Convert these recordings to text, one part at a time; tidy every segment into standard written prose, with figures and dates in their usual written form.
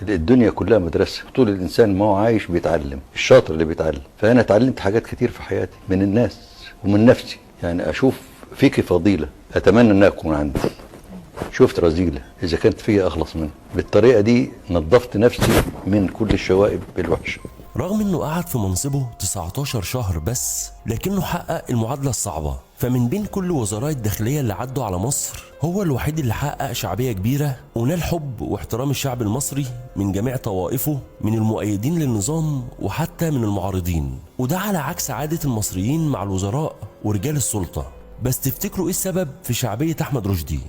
الدنيا كلها مدرسة، طول الإنسان ما هو عايش بيتعلم، الشاطر اللي بيتعلم. فأنا اتعلمت حاجات كتير في حياتي من الناس ومن نفسي. يعني أشوف فيك فضيلة أتمنى أنها تكون عندي، شفت رذيلة إذا كانت فيا أخلص منها. بالطريقة دي نظفت نفسي من كل الشوائب الوحشة. رغم انه قعد في منصبه 19 شهر بس، لكنه حقق المعادلة الصعبة. فمن بين كل وزراء الداخلية اللي عدوا على مصر، هو الوحيد اللي حقق شعبية كبيرة ونال حب واحترام الشعب المصري من جميع طوائفه، من المؤيدين للنظام وحتى من المعارضين. وده على عكس عادة المصريين مع الوزراء ورجال السلطة. بس تفتكروا ايه السبب في شعبية أحمد رشدي؟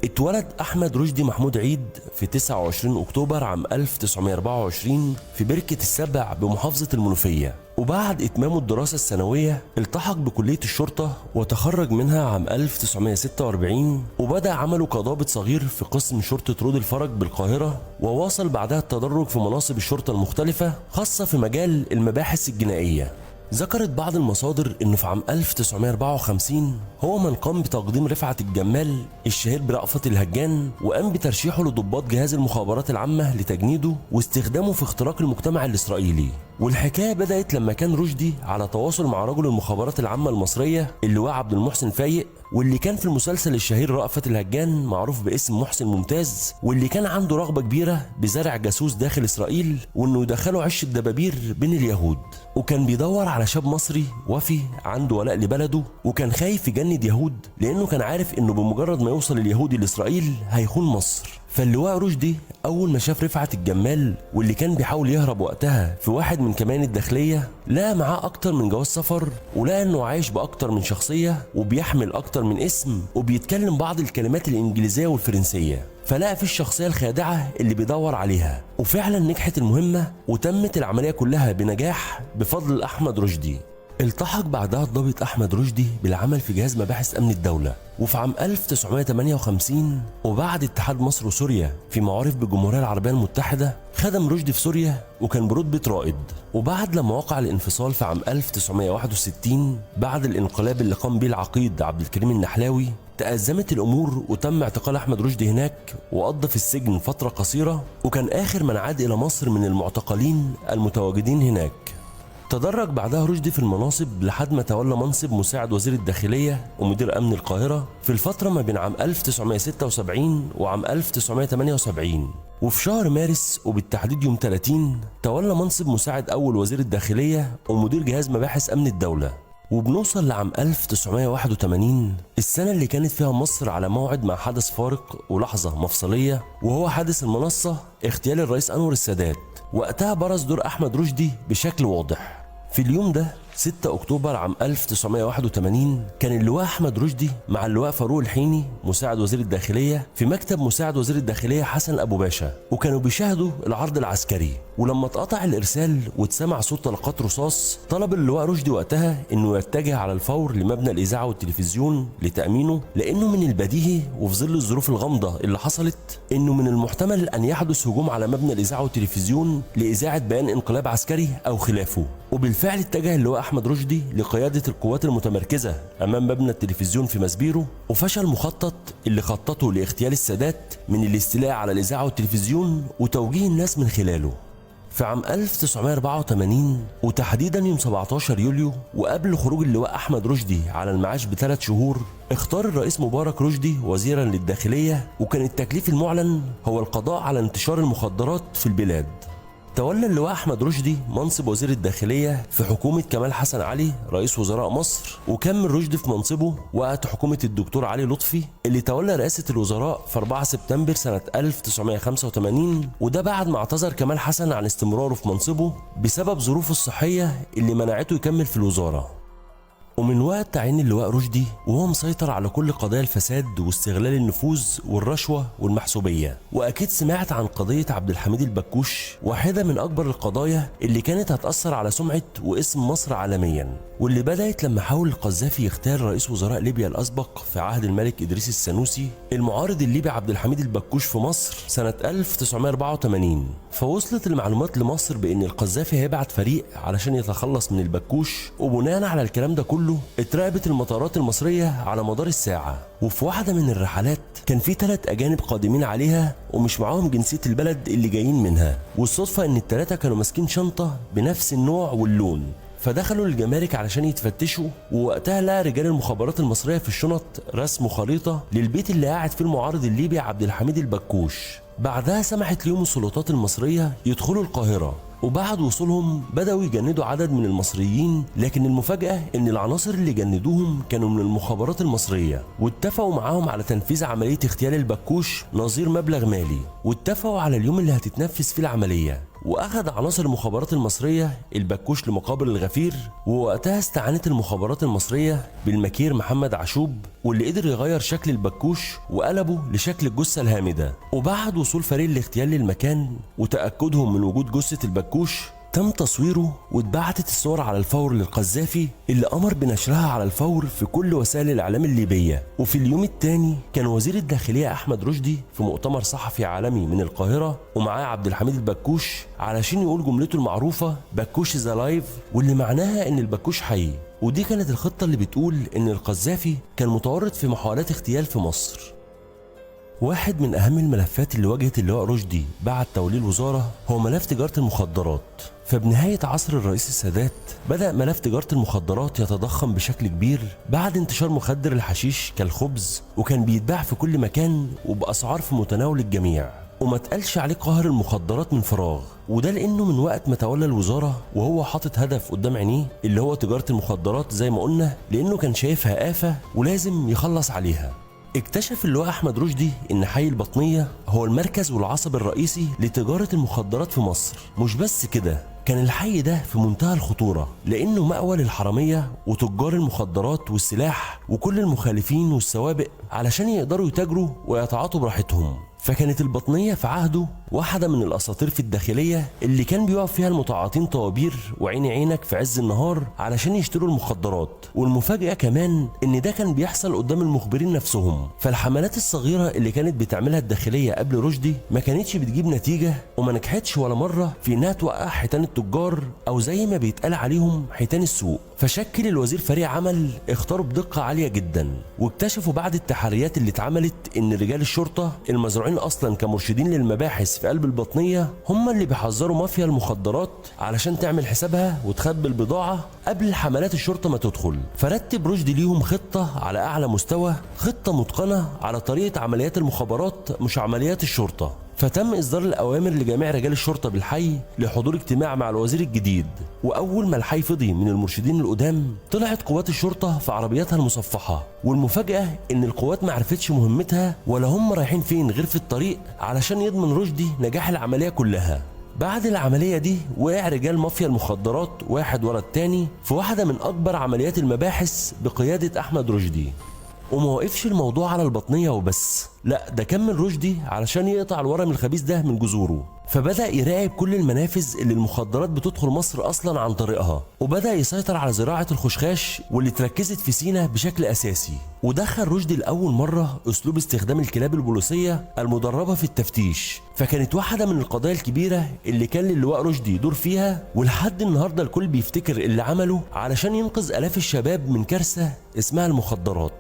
اتولد أحمد رشدي محمود عيد في 29 أكتوبر عام 1924 في بركة السبع بمحافظة المنوفية. وبعد إتمامه الدراسة الثانوية التحق بكلية الشرطة وتخرج منها عام 1946، وبدأ عمله كضابط صغير في قسم شرطة رود الفرج بالقاهرة. وواصل بعدها التدرج في مناصب الشرطة المختلفة، خاصة في مجال المباحث الجنائية. ذكرت بعض المصادر انه في عام 1954 هو من قام بتقديم رفعت الجمال الشهير برأفت الهجان، وقام بترشيحه لضباط جهاز المخابرات العامة لتجنيده واستخدامه في اختراق المجتمع الإسرائيلي. والحكاية بدأت لما كان رشدي على تواصل مع رجل المخابرات العامة المصرية اللواء عبد المحسن فايق، واللي كان في المسلسل الشهير رأفت الهجان معروف باسم محسن ممتاز، واللي كان عنده رغبة كبيرة بزرع جاسوس داخل إسرائيل وإنه يدخله عش الدبابير بين اليهود. وكان بيدور على شاب مصري وفي عنده ولاء لبلده، وكان خايف يجند يهود لأنه كان عارف إنه بمجرد ما يوصل اليهودي لإسرائيل هيخون مصر. فاللواء رشدي أول ما شاف رفعت الجمال واللي كان بيحاول يهرب وقتها في واحد من كمان الداخلية، لقى معاه أكتر من جواز سفر، ولقى إنه عايش بأكتر من شخصية وبيحمل أكتر من اسم وبيتكلم بعض الكلمات الإنجليزية والفرنسية. فلقى في الشخصية الخادعة اللي بيدور عليها، وفعلا نجحت المهمة وتمت العملية كلها بنجاح بفضل أحمد رشدي. التحق بعدها الضابط أحمد رشدي بالعمل في جهاز مباحث أمن الدولة. وفي عام 1958 وبعد اتحاد مصر وسوريا في معارف بالجمهورية العربية المتحدة، خدم رشدي في سوريا وكان برتبة رائد. وبعد لما وقع الانفصال في عام 1961 بعد الانقلاب اللي قام به العقيد عبد الكريم النحلاوي، تأزمت الأمور وتم اعتقال أحمد رشدي هناك، وقضى في السجن فترة قصيرة، وكان آخر من عاد إلى مصر من المعتقلين المتواجدين هناك. تدرج بعدها رشدي في المناصب لحد ما تولى منصب مساعد وزير الداخلية ومدير أمن القاهرة في الفترة ما بين عام 1976 وعام 1978. وفي شهر مارس وبالتحديد يوم 30 تولى منصب مساعد أول وزير الداخلية ومدير جهاز مباحث أمن الدولة. وبنوصل لعام 1981، السنة اللي كانت فيها مصر على موعد مع حدث فارق ولحظة مفصلية، وهو حادث المنصة اغتيال الرئيس أنور السادات. وقتها برز دور أحمد رشدي بشكل واضح. في اليوم ده 6 أكتوبر عام 1981 كان اللواء أحمد رشدي مع اللواء فاروق الحيني مساعد وزير الداخلية في مكتب مساعد وزير الداخلية حسن أبو باشا، وكانوا بيشاهدوا العرض العسكري. ولما اتقطع الإرسال واتسمع صوت طلقات رصاص، طلب اللواء رشدي وقتها إنه يتجه على الفور لمبنى الإذاعة والتلفزيون لتأمينه، لأنه من البديهي وفي ظل الظروف الغامضة اللي حصلت إنه من المحتمل أن يحدث هجوم على مبنى الإذاعة والتلفزيون لإذاعة بيان انقلاب عسكري أو خلافه. وبالفعل اتجه اللواء أحمد رشدي لقيادة القوات المتمركزة أمام مبنى التلفزيون في مسبيرو، وفشل مخطط اللي خططه لاغتيال السادات من الاستيلاء على الإذاعة والتلفزيون وتوجيه الناس من خلاله. في عام 1984 وتحديدا يوم 17 يوليو وقبل خروج اللواء أحمد رشدي على المعاش ب3 شهور، اختار الرئيس مبارك رشدي وزيرا للداخلية، وكان التكليف المعلن هو القضاء على انتشار المخدرات في البلاد. تولى اللواء أحمد رشدي منصب وزير الداخلية في حكومة كمال حسن علي رئيس وزراء مصر، وكمل رشدي في منصبه وقت حكومة الدكتور علي لطفي اللي تولى رئاسة الوزراء في 4 سبتمبر سنة 1985. وده بعد ما اعتذر كمال حسن عن استمراره في منصبه بسبب ظروفه الصحية اللي منعته يكمل في الوزارة. ومن وقت تعيين اللواء رشدي وهو مسيطر على كل قضايا الفساد واستغلال النفوذ والرشوة والمحسوبية. وأكيد سمعت عن قضية عبد الحميد البكوش، واحدة من أكبر القضايا اللي كانت هتأثر على سمعة واسم مصر عالميا، واللي بدأت لما حاول القذافي يختار رئيس وزراء ليبيا الأسبق في عهد الملك إدريس السنوسي المعارض الليبي عبد الحميد البكوش في مصر سنة 1984. فوصلت المعلومات لمصر بأن القذافي هيبعت فريق علشان يتخلص من البكوش، وبناء على الكلام ده كله كله اتراقبت المطارات المصرية على مدار الساعة، وفي واحدة من الرحلات كان في 3 أجانب قادمين عليها ومش معاهم جنسية البلد اللي جايين منها، والصدفة إن ال3 كانوا ماسكين شنطة بنفس النوع واللون. فدخلوا الجمارك علشان يتفتشوا، ووقتها لقى رجال المخابرات المصرية في الشنط رسم خريطة للبيت اللي قاعد فيه المعارض الليبي عبد الحميد البكوش. بعدها سمحت ليهم السلطات المصرية يدخلوا القاهرة، وبعد وصولهم بدأوا يجندوا عدد من المصريين، لكن المفاجأة إن العناصر اللي جندوهم كانوا من المخابرات المصرية، واتفقوا معاهم على تنفيذ عملية اغتيال البكوش نظير مبلغ مالي، واتفقوا على اليوم اللي هتتنفذ فيه العملية. وأخذ عناصر المخابرات المصرية البكوش لمقابر الغفير، ووقتها استعانت المخابرات المصرية بالمكير محمد عاشوب، واللي قدر يغير شكل البكوش وقلبه لشكل الجثة الهامدة. وبعد وصول فريق الاغتيال للمكان وتأكدهم من وجود جثة البكوش، تم تصويره واتبعتت الصور على الفور للقذافي، اللي أمر بنشرها على الفور في كل وسائل الإعلام الليبية. وفي اليوم الثاني كان وزير الداخلية أحمد رشدي في مؤتمر صحفي عالمي من القاهرة، ومعاه عبد الحميد البكوش علشان يقول جملته المعروفة بكوش إز ألايف، واللي معناها إن البكوش حي. ودي كانت الخطة اللي بتقول إن القذافي كان متورط في محاولات اغتيال في مصر. واحد من أهم الملفات اللي واجهت اللواء رشدي بعد توليه الوزارة هو ملف تجارة المخدرات. فبنهاية عصر الرئيس السادات بدأ ملف تجارة المخدرات يتضخم بشكل كبير بعد انتشار مخدر الحشيش كالخبز، وكان بيتباع في كل مكان وبأسعار في متناول الجميع، وما تقالش عليه قاهر المخدرات من فراغ. وده لأنه من وقت ما تولى الوزارة وهو حاطط هدف قدام عينيه اللي هو تجارة المخدرات زي ما قلنا، لأنه كان شايفها آفة ولازم يخلص عليها. اكتشف اللواء أحمد رشدي إن حي البطنية هو المركز والعصب الرئيسي لتجارة المخدرات في مصر. مش بس كده، كان الحي ده في منتهى الخطورة لأنه مأوى للحرامية وتجار المخدرات والسلاح وكل المخالفين والسوابق علشان يقدروا يتاجروا ويتعاطوا براحتهم. فكانت البطنية في عهده واحدة من الأساطير في الداخلية اللي كان بيقف فيها المتعاطين طوابير وعين عينك في عز النهار علشان يشتروا المخدرات. والمفاجأة كمان إن ده كان بيحصل قدام المخبرين نفسهم. فالحملات الصغيرة اللي كانت بتعملها الداخلية قبل رشدي ما كانتش بتجيب نتيجة، وما نجحتش ولا مرة في إنها توقع حيتان التجار أو زي ما بيتقال عليهم حيتان السوق. فشكل الوزير فريق عمل اختاروا بدقة عالية جدا، واكتشفوا بعد التحريات اللي اتعملت إن رجال الشرطة المزروعين أصلا كمرشدين للمباحث في قلب البطنية هم اللي بيحذروا مافيا المخدرات علشان تعمل حسابها وتخبي البضاعة قبل حملات الشرطة ما تدخل. فرتب رشدي ليهم خطة على أعلى مستوى، خطة متقنة على طريقة عمليات المخابرات مش عمليات الشرطة. فتم إصدار الأوامر لجميع رجال الشرطة بالحي لحضور اجتماع مع الوزير الجديد. وأول ما الحي فضي من المرشدين القدام طلعت قوات الشرطة في عربياتها المصفحة. والمفاجأة إن القوات ما عرفتش مهمتها ولا هم رايحين فين غير في الطريق علشان يضمن رشدي نجاح العملية كلها. بعد العملية دي وقع رجال مافيا المخدرات واحد ورا التاني في واحدة من أكبر عمليات المباحث بقيادة أحمد رشدي. وما وقفش الموضوع على البطنية وبس، لا ده كمل رشدي علشان يقطع الورم الخبيث ده من جذوره. فبدأ يراقب كل المنافذ اللي المخدرات بتدخل مصر أصلا عن طريقها، وبدأ يسيطر على زراعة الخشخاش واللي تركزت في سينا بشكل أساسي. ودخل رشدي لأول مرة أسلوب استخدام الكلاب البوليسية المدربة في التفتيش، فكانت واحدة من القضايا الكبيرة اللي كان للواء رشدي دور فيها. ولحد النهاردة الكل بيفتكر اللي عمله علشان ينقذ آلاف الشباب من كارثة اسمها المخدرات.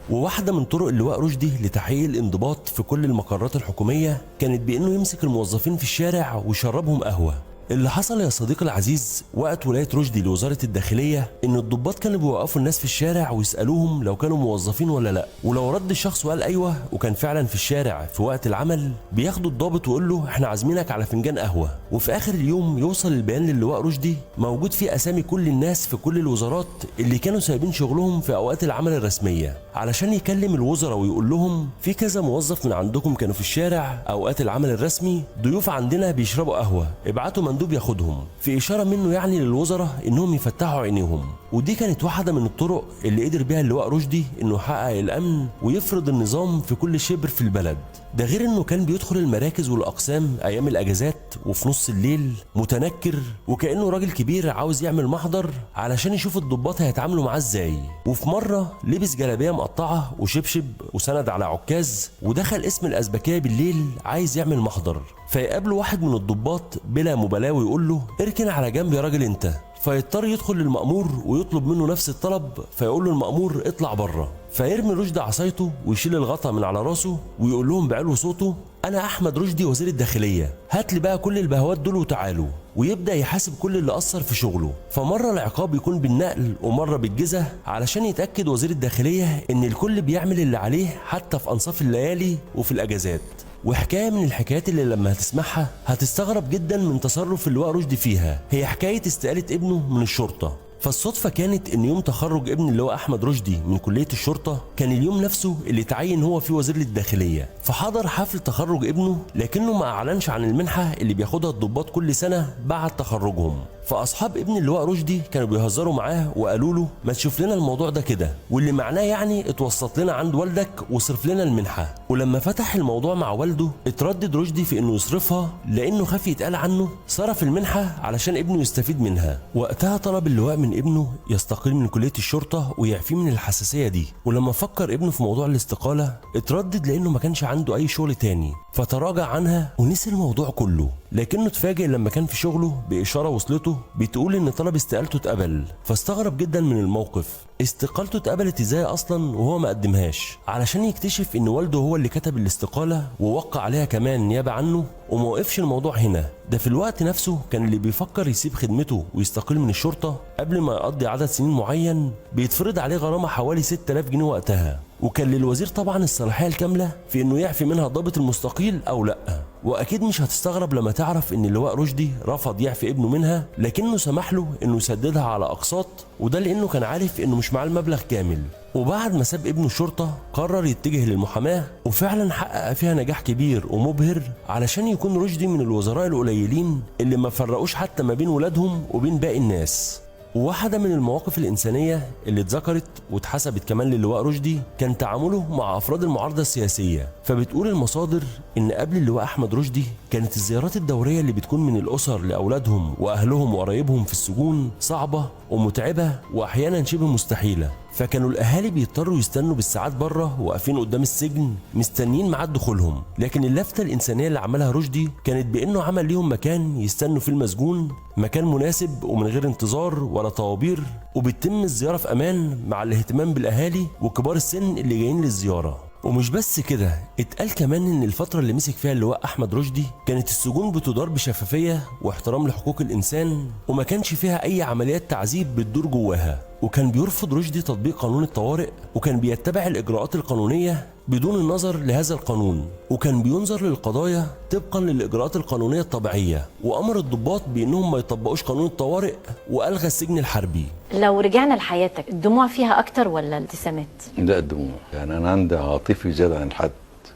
وواحدة من طرق اللواء رشدي لتحقيق الانضباط في كل المقرات الحكومية كانت بأنه يمسك الموظفين في الشارع ويشربهم قهوة. اللي حصل يا صديقي العزيز وقت ولاية رشدي لوزارة الداخلية إن الضباط كانوا بيوقفوا الناس في الشارع ويسألوهم لو كانوا موظفين ولا لا، ولو رد الشخص وقال أيوه وكان فعلا في الشارع في وقت العمل بياخدوا الضابط ويقول له إحنا عازمينك على فنجان قهوة. وفي آخر اليوم يوصل البيان للواء رشدي موجود فيه أسامي كل الناس في كل الوزارات اللي كانوا سايبين شغلهم في أوقات العمل الرسمية علشان يكلم الوزراء ويقول لهم في كذا موظف من عندكم كانوا في الشارع أوقات العمل الرسمي، ضيوف عندنا بيشربوا قهوة، ابعتوا مندوب ياخدهم، في إشارة منه يعني للوزراء إنهم يفتحوا عينيهم. ودي كانت واحدة من الطرق اللي قدر بيها اللواء رشدي إنه يحقق الأمن ويفرض النظام في كل شبر في البلد. ده غير إنه كان بيدخل المراكز والأقسام أيام الأجازات وفي نص الليل متنكر وكأنه راجل كبير عاوز يعمل محضر علشان يشوف الضباط هيتعاملوا معاه إزاي. وفي مرة لبس جلابية مقطعة وشبشب وسند على عكاز ودخل اسم الأزبكية بالليل عايز يعمل محضر، فيقابله واحد من الضباط بلا مبالاة ويقول له اركن على جنب يا راجل انت، فيضطر يدخل للمأمور ويطلب منه نفس الطلب، فيقول له المأمور اطلع بره، فيرمي رشدي عصايته ويشيل الغطا من على راسه ويقول لهم بعلو صوته انا احمد رشدي وزير الداخليه، هات لي بقى كل البهوات دول وتعالوا، ويبدا يحاسب كل اللي قصر في شغله. فمره العقاب يكون بالنقل ومره بالجزة، علشان يتاكد وزير الداخليه ان الكل بيعمل اللي عليه حتى في انصاف الليالي وفي الاجازات. وحكايه من الحكايات اللي لما هتسمعها هتستغرب جدا من تصرف اللواء رشدي فيها، هي حكايه استقاله ابنه من الشرطه. فالصدفة كانت ان يوم تخرج ابن اللواء احمد رشدي من كلية الشرطة كان اليوم نفسه اللي تعين هو فيه وزير للداخلية، فحضر حفل تخرج ابنه لكنه ما اعلنش عن المنحة اللي بياخدها الضباط كل سنة بعد تخرجهم. فاصحاب ابن اللواء رشدي كانوا بيهزروا معاه وقالوا له ما تشوف لنا الموضوع ده كده، واللي معناه يعني اتوسط لنا عند والدك وصرف لنا المنحة. ولما فتح الموضوع مع والده اتردد رشدي في انه يصرفها لانه خاف يتقال عنه صرف المنحة علشان ابنه يستفيد منها. وقتها طلب اللواء من ابنه يستقيل من كلية الشرطة ويعفيه من الحساسية دي، ولما فكر ابنه في موضوع الاستقالة اتردد لانه ما كانش عنده اي شغل تاني، فتراجع عنها ونسي الموضوع كله. لكنه اتفاجئ لما كان في شغله بإشارة وصلته بتقول ان طلب استقالته اتقبل، فاستغرب جدا من الموقف. استقالته اتقبلت ازاي اصلا وهو ما قدمهاش؟ علشان يكتشف ان والده هو اللي كتب الاستقالة ووقع عليها كمان نيابة عنه. وما وقفش الموضوع هنا، ده في الوقت نفسه كان اللي بيفكر يسيب خدمته ويستقيل من الشرطة قبل ما يقضي عدد سنين معين بيتفرض عليه غرامة حوالي 6000 جنيه وقتها، وكان للوزير طبعا الصلاحية الكاملة في انه يعفي منها ضابط المستقيل او لا. واكيد مش هتستغرب لما تعرف ان اللواء رشدي رفض يعفي ابنه منها، لكنه سمح له انه يسددها على اقساط، وده لانه كان عارف انه مش معاه المبلغ كامل. وبعد ما ساب ابنه الشرطة قرر يتجه للمحاماة، وفعلا حقق فيها نجاح كبير ومبهر علشان يكون رشدي من الوزراء القليلين اللي ما فرقوش حتى ما بين ولادهم وبين باقي الناس. وواحدة من المواقف الإنسانية اللي اتذكرت واتحسبت كمان للواء رشدي كان تعامله مع أفراد المعارضة السياسية. فبتقول المصادر إن قبل اللواء أحمد رشدي كانت الزيارات الدورية اللي بتكون من الأسر لأولادهم وأهلهم وقرايبهم في السجون صعبة ومتعبة وأحيانا شبه مستحيلة، فكانوا الأهالي بيضطروا يستنوا بالساعات بره واقفين قدام السجن مستنيين ميعاد دخولهم. لكن اللفتة الإنسانية اللي عملها رشدي كانت بإنه عمل ليهم مكان يستنوا فيه المسجون، مكان مناسب ومن غير انتظار ولا طوابير، وبتتم الزيارة في أمان مع الاهتمام بالأهالي وكبار السن اللي جايين للزيارة. ومش بس كده، اتقال كمان ان الفترة اللي مسك فيها اللواء احمد رشدي كانت السجون بتدار بشفافية واحترام لحقوق الانسان، وما كانش فيها اي عمليات تعذيب بتدور جواها. وكان بيرفض رشدي تطبيق قانون الطوارئ، وكان بيتبع الاجراءات القانونية بدون النظر لهذا القانون، وكان بينظر للقضايا طبقا للاجراءات القانونية الطبيعية، وامر الضباط بانهم ما يطبقوش قانون الطوارئ، والغى السجن الحربي. لو رجعنا لحياتك الدموع فيها اكتر ولا الابتسامات؟ لا الدموع، يعني انا عندي عاطفي زيادة عن الحد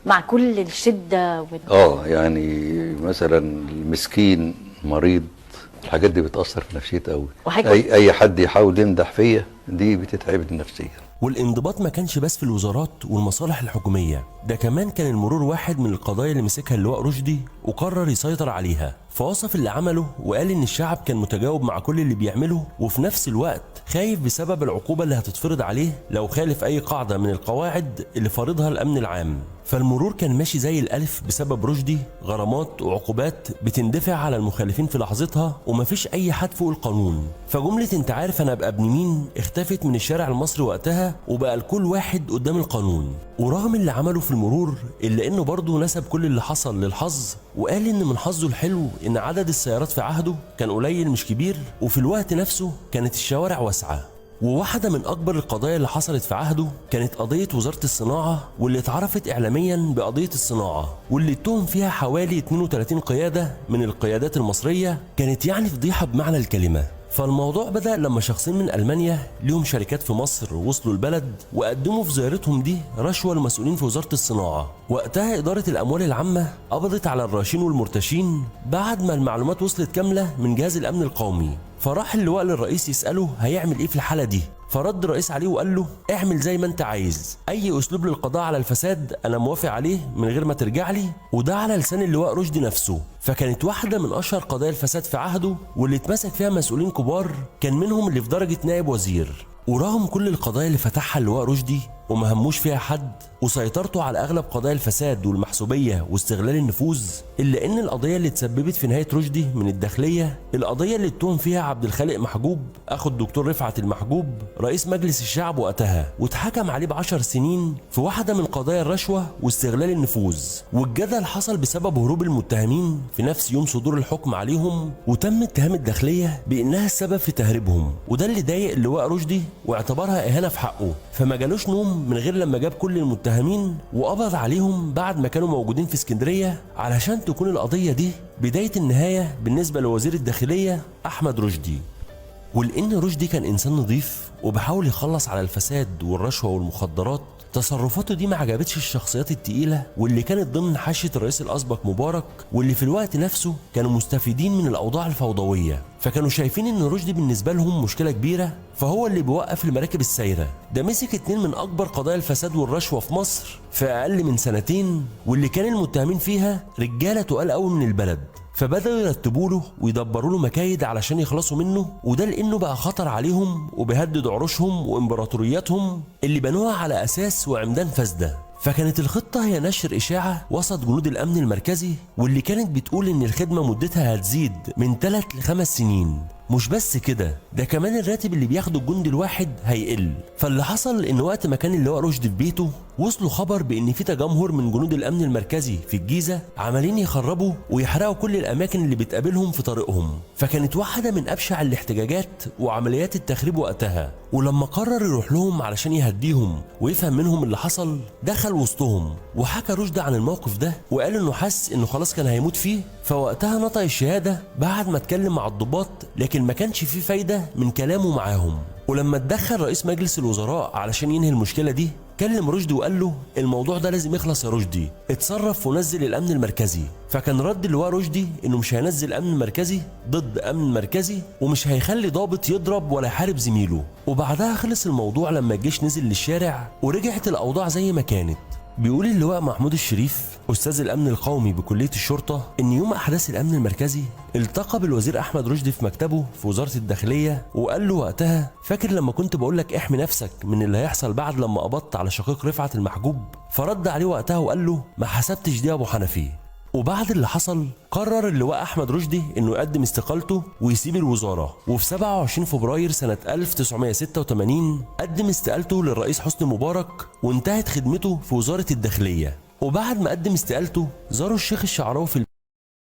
مع كل الشدة يعني مثلا المسكين مريض، الحاجات دي بتأثر في نفسيتي قوي. اي حد يحاول يمدح فيا دي بتتعبني نفسيا. والانضباط ما كانش بس في الوزارات والمصالح الحكومية، ده كمان كان المرور واحد من القضايا اللي مسكها اللواء رشدي وقرر يسيطر عليها. فوصف اللي عمله وقال ان الشعب كان متجاوب مع كل اللي بيعمله، وفي نفس الوقت خايف بسبب العقوبة اللي هتتفرض عليه لو خالف اي قاعدة من القواعد اللي فرضها الامن العام. فالمرور كان ماشي زي الالف بسبب رشدي، غرامات وعقوبات بتندفع على المخالفين في لحظتها، ومفيش اي حد فوق القانون. فجملة انت عارف انا ابقى ابن مين اختفت من الشارع المصري وقتها، وبقى لكل واحد قدام القانون. ورغم اللي عمله في المرور الا انه برضه نسب كل اللي حصل للحظ، وقال ان من حظه الحلو ان عدد السيارات في عهده كان قليل مش كبير، وفي الوقت نفسه كانت الشوارع واسعة. وواحدة من أكبر القضايا اللي حصلت في عهده كانت قضية وزارة الصناعة، واللي اتعرفت إعلاميا بقضية الصناعة، واللي اتهم فيها حوالي 32 قيادة من القيادات المصرية. كانت يعني فضيحة بمعنى الكلمة. فالموضوع بدأ لما شخصين من ألمانيا ليهم شركات في مصر وصلوا البلد وقدموا في زيارتهم دي رشوة لمسؤولين في وزارة الصناعة. وقتها إدارة الأموال العامة قبضت على الراشين والمرتشين بعد ما المعلومات وصلت كاملة من جهاز الأمن القومي. فراح اللواء للرئيس يسأله هيعمل إيه في الحالة دي، فرد الرئيس عليه وقال له اعمل زي ما انت عايز، اي اسلوب للقضاء على الفساد انا موافق عليه من غير ما ترجع لي. وده على لسان اللواء رشدي نفسه. فكانت واحده من اشهر قضايا الفساد في عهده، واللي اتمسك فيها مسؤولين كبار كان منهم اللي في درجه نائب وزير. ورغم كل القضايا اللي فتحها اللواء رشدي وما هموش فيها حد، وسيطرته على اغلب قضايا الفساد والمحسوبيه واستغلال النفوذ، الا ان القضيه اللي تسببت في نهايه رشدي من الداخليه القضيه اللي اتهم فيها عبد الخالق محجوب اخو الدكتور رفعت المحجوب رئيس مجلس الشعب وقتها، واتحكم عليه ب10 سنين في واحده من قضايا الرشوه واستغلال النفوذ. والجدل حصل بسبب هروب المتهمين في نفس يوم صدور الحكم عليهم، وتم اتهام الداخليه بانها السبب في تهريبهم، وده اللي ضايق اللواء رشدي واعتبرها اهانه في حقه، فما جالوش نوم من غير لما جاب كل المتهمين وقبض عليهم بعد ما كانوا موجودين في اسكندريه، علشان تكون القضيه دي بدايه النهايه بالنسبه لوزير الداخليه احمد رشدي. ولان رشدي كان انسان نظيف وبحاول يخلص على الفساد والرشوه والمخدرات، تصرفاته دي ما عجبتش الشخصيات التقيله واللي كانت ضمن حاشيه الرئيس الاسبق مبارك، واللي في الوقت نفسه كانوا مستفيدين من الاوضاع الفوضويه، فكانوا شايفين ان رشدي بالنسبه لهم مشكله كبيره، فهو اللي بيوقف المراكب السايره. ده مسك 2 من اكبر قضايا الفساد والرشوه في مصر في اقل من 2 سنين، واللي كان المتهمين فيها رجاله تقال قوي من البلد، فبدأوا يرتبوا له ويدبروا له مكايد علشان يخلصوا منه، وده لانه بقى خطر عليهم وبيهدد عروشهم وامبراطورياتهم اللي بنوها على اساس وعمدان فاسده. فكانت الخطة هي نشر إشاعة وسط جنود الأمن المركزي، واللي كانت بتقول إن الخدمة مدتها هتزيد من 3 ل5 سنين. مش بس كده، ده كمان الراتب اللي بياخده الجندي الواحد هيقل. فاللي حصل إن وقت ما كان اللواء رشدي في بيته وصلوا خبر بإن في تجمهر من جنود الأمن المركزي في الجيزة عمالين يخربوا ويحرقوا كل الأماكن اللي بتقابلهم في طريقهم، فكانت واحدة من أبشع الاحتجاجات وعمليات التخريب وقتها. ولما قرر يروح لهم علشان يهديهم ويفهم منهم اللي حصل، دخل وسطهم وحكى رشدي عن الموقف ده، وقال إنه حس إنه خلاص كان هيموت فيه، فوقتها نطق الشهادة بعد ما اتكلم مع الضباط، لكن ما كانش فيه فايدة من كلامه معاهم. ولما اتدخل رئيس مجلس الوزراء علشان ينهي المشكلة دي، كلم رشدي وقال له الموضوع ده لازم يخلص يا رشدي، اتصرف ونزل الامن المركزي. فكان رد اللواء رشدي انه مش هينزل امن مركزي ضد امن مركزي، ومش هيخلي ضابط يضرب ولا يحارب زميله. وبعدها خلص الموضوع لما الجيش نزل للشارع ورجعت الاوضاع زي ما كانت. بيقول اللواء محمود الشريف أستاذ الأمن القومي بكلية الشرطة إن يوم أحداث الأمن المركزي التقى بالوزير أحمد رشدي في مكتبه في وزارة الداخلية، وقال له وقتها فاكر لما كنت بقول لك احمي نفسك من اللي هيحصل بعد لما قبضت على شقيق رفعت المحجوب؟ فرد عليه وقتها وقال له ما حسبتش دي يا أبو حنفي. وبعد اللي حصل قرر اللواء أحمد رشدي إنه يقدم استقالته ويسيب الوزارة، وفي 27 فبراير سنة 1986 قدم استقالته للرئيس حسني مبارك وانتهت خدمته في وزارة الداخلية. وبعد ما قدم استقالته زاروا الشيخ الشعراوي في